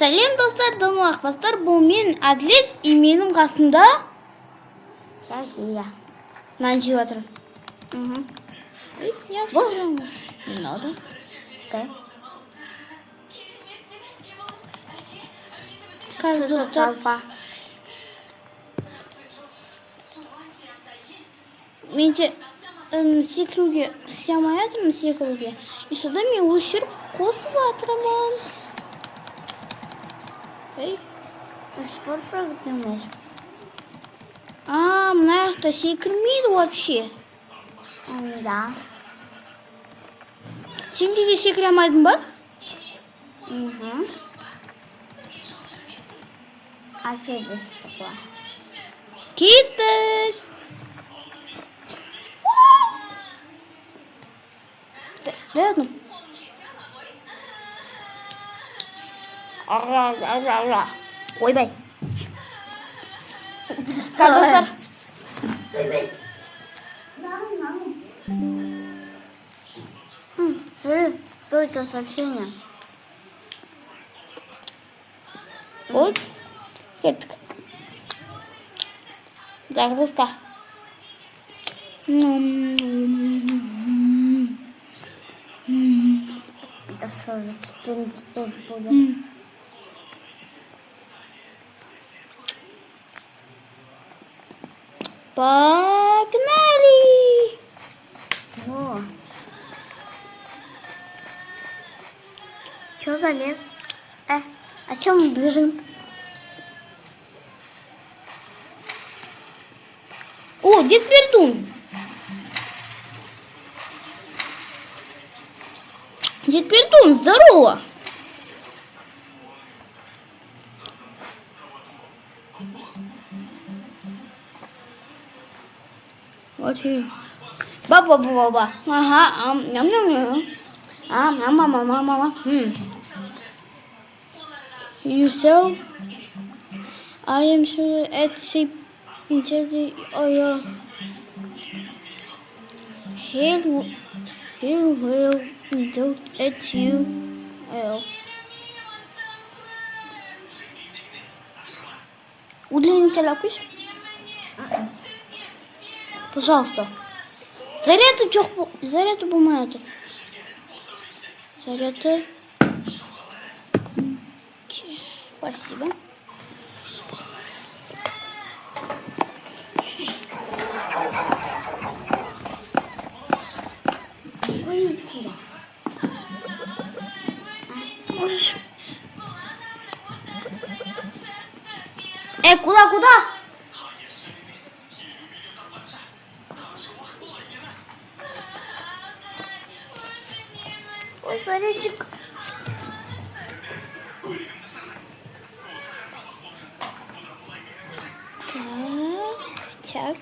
Сәлем достар, домалақпастар, бұл мен Әділет, и менің қасымда София. нан жеп жатырмын. Не надо. Да. Қазір достар, менде секіруге сия алмай жатырмын, секіруге. И содан мен өшіріп қосып жатырмын. Спорт программист. Мына жақта секірмейді вообще. Да. Сен де секіре алмадың ба? А что здесь такое? Кеттік. Дай одну. Ойбай. Как достар? Смотри, что это сообщение? Вот. Кеттік. Так, достар. Это что за 14 будет? Погнали! О. Что за лес? О чем мы бежим? О, Дед Пердун! Дед Пердун, здорово! Вот и. Ба-ба-ба-ба-ба. Ага, ням-ням-ням. Мама-мама-мама. You sell? I am sure at sea. Oh, yeah. Here will do at you. Удлинить лапиш? Пожалуйста. Заряды бумаги. Заряды. Спасибо. Можешь. Куда? Ой, порядок. Так.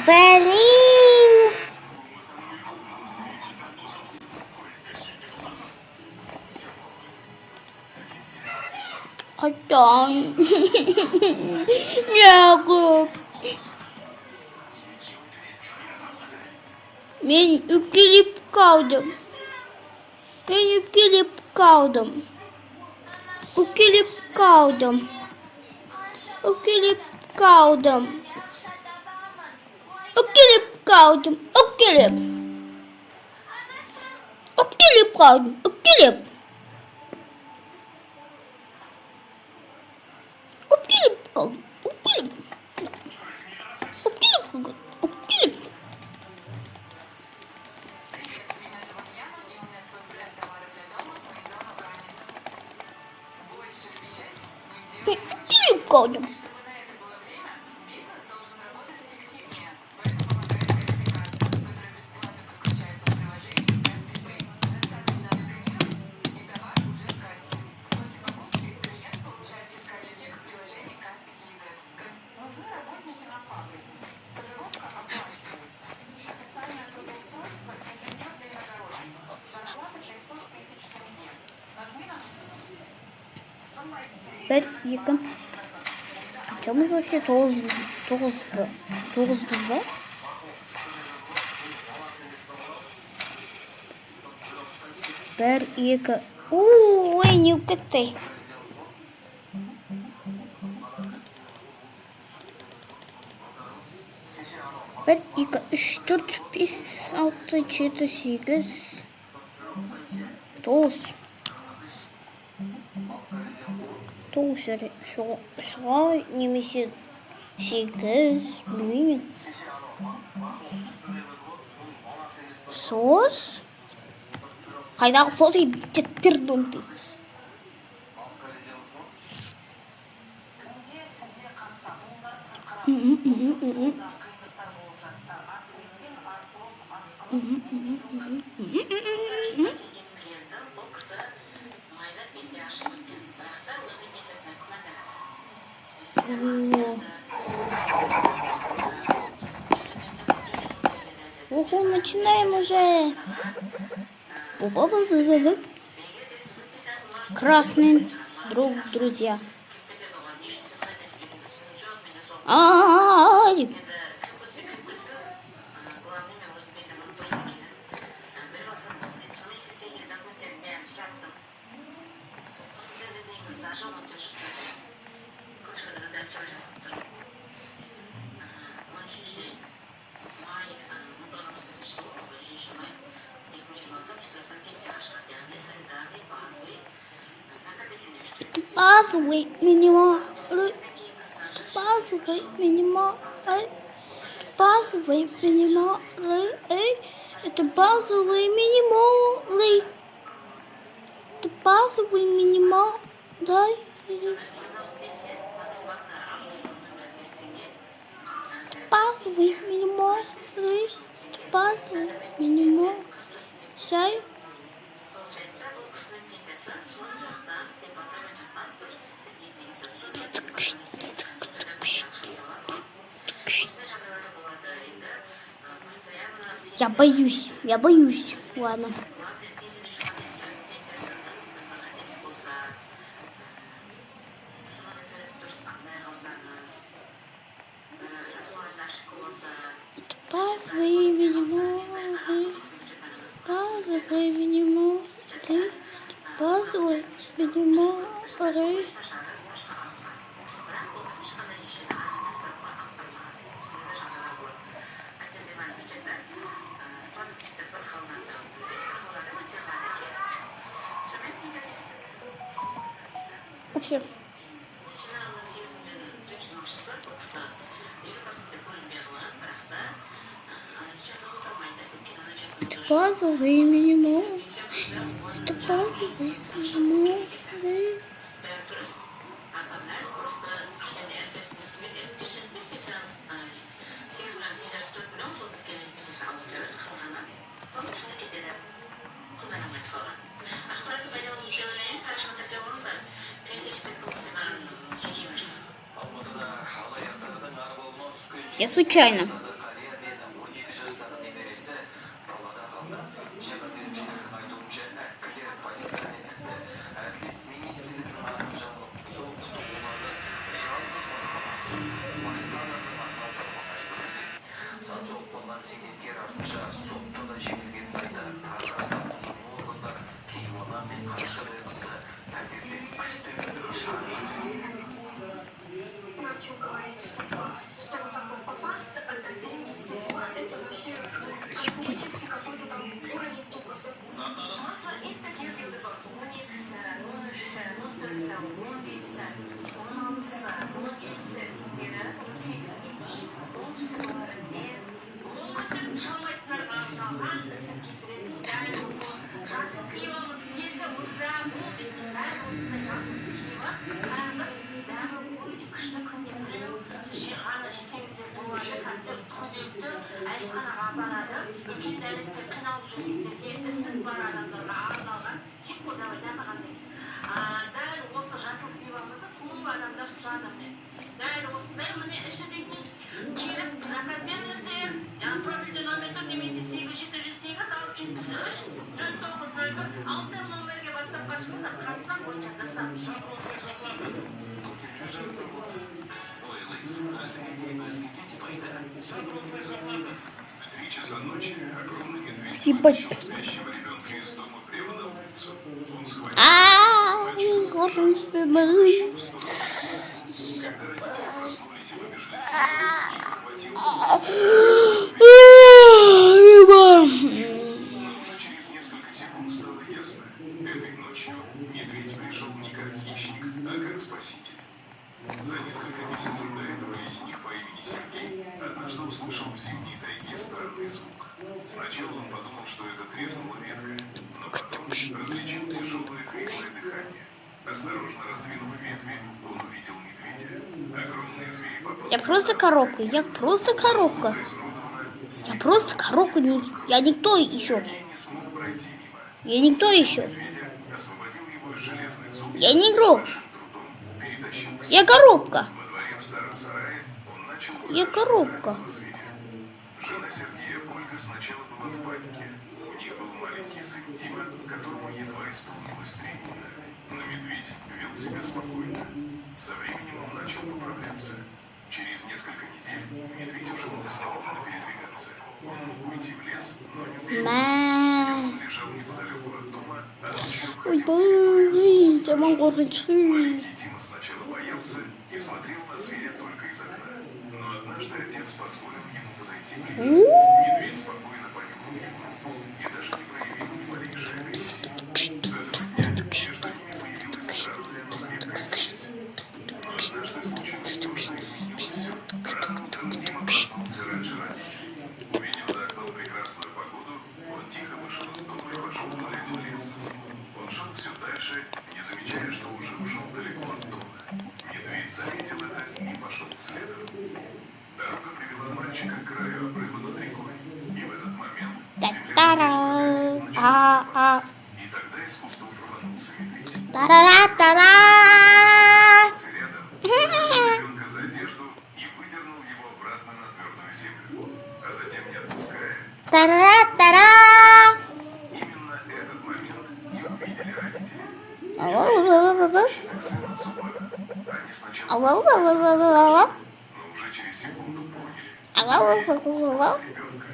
Блин! Хотя... Някып. Мен үпкелеп қалдым. Үпкелеп қалдым. бір, екі. Қаншамыз вообще? 9 біз ба? Бір, екі. Ой, не кетті. Бір, екі, үш, төрт, бес, алты, жеті, сегіз, 9. 9 шыға немесе 8, білмеймін. Сос? Қайдағы сос ебітет пердонты. Ого, начинаем уже. Красный друг, друзья. Ай! Базовый минимал. Базовый минимал. Базовый минимал. Это базовый минимал. Это базовый минимал. Дай. Базовый минимал. Базовый минимал. Шай. Я боюсь. Ладно. Базовый минимал. Базовый минимал. Базовый минимал. Все. Это базовый минимал. Это базовый минимал. Я случайно. Алтын номерге WhatsApp-қа шығыңыздар, қазақстан бойынша жасап. Ебать. Город спит. Уже через несколько секунд стало ясно. Этой ночью медведь пришел не как хищник, а как спаситель. За несколько месяцев до этого лесник по имени Сергей однажды услышал в зимней тайге странный звук. Сначала он подумал, что это треснула ветка, но потом различил тяжелое хриплое дыхание. Осторожно раздвинув ветви, он увидел медведя. Огромный зверь попал Я просто коробка. Я просто коробка. Я просто коробка. Я никто еще. и не смог пройти мимо. Я никто еще. Медведя освободил его из железных зубьев. Я не игрок. Большим трудом перетащил к Я коробка. Во дворе в старом сарае он начал Я коробка. зверя. Жена Сергея, Ольга, сначала была в панике. У них был маленький сын Дима, которому едва исполнилось 3 года. Но медведь вел себя спокойно. Со временем он начал поправляться. Через несколько недель медведь уже мог свободно передвигаться. Он мог уйти в лес, но не ушел. Он лежал неподалеку от дома, а ночью Ой, обходил блин, я могу рычать. Маленький Дима сначала боялся и смотрел на зверя только из окна. Но однажды отец позволил ему подойти ближе. Медведь спокойно понюхал его руку и даже не проявил ни малейшей агрессии. С этого дня между ними появилась странная, но крепкая связь. Но однажды случилось то, что изменило все. Рано утром Дима проснулся раньше родителей. Увидев за окном прекрасную погоду, он тихо вышел из дома и пошел гулять в лес. Он шел все дальше, не замечая, что уже ушел далеко от дома. Медведь заметил это и пошел следом. Дорога привела мальчика к краю обрыва над рекой. И в этот момент земля Та-та-ра. начала осыпаться. И тогда из кустов рванулся медведь. Тара-ра-тара. Рядом схватил ребенка за одежду и выдернул его обратно на твердую землю. А затем, не отпуская, Тара-ра-тара. именно этот момент и увидели родители. Ау-ау-ау-ау-ау. Так сын от зуба. Они сначала Ау-ау-ау-ау-ау. но уже через секунду поняли. Ау-ау-ау-ау-ау. Ребенка.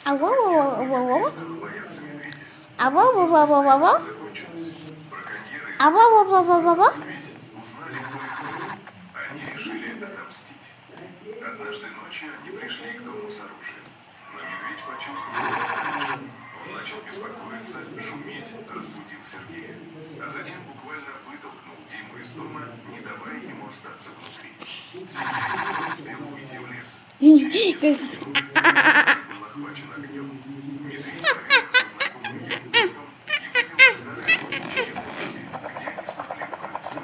Ау-ау-ау-ау-ау. Стало бояться медведя. Ау-ау-ау-ау-ау. Закончилось. Браконьеры из Ау-ау-ау-ау-ау. медведь узнали, кто их был. Они решили отомстить. Однажды ночью они пришли к дому с оружием. Но медведь почувствовал это. Он начал беспокоиться, шуметь, разбудил Сергея. А затем буквально вытолкнул Диму из дома, не давая ему остаться внутри. Сергей не успел уйти в лес. Через несколько минут был охвачен огнем. Медведь проверил знакомым ему трупом и вывел старые ловчие из бочки, где они смогли укрыться.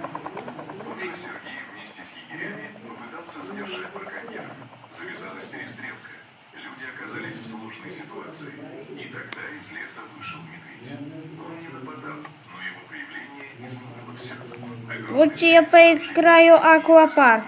Позже Сергей вместе с егерями попытался задержать браконьеров. Завязалась перестрелка. Люди оказались в сложной ситуации. И тогда из леса вышел медведь. Он не нападал, но его появление изменило все. Лучше я поиграю аквапарк.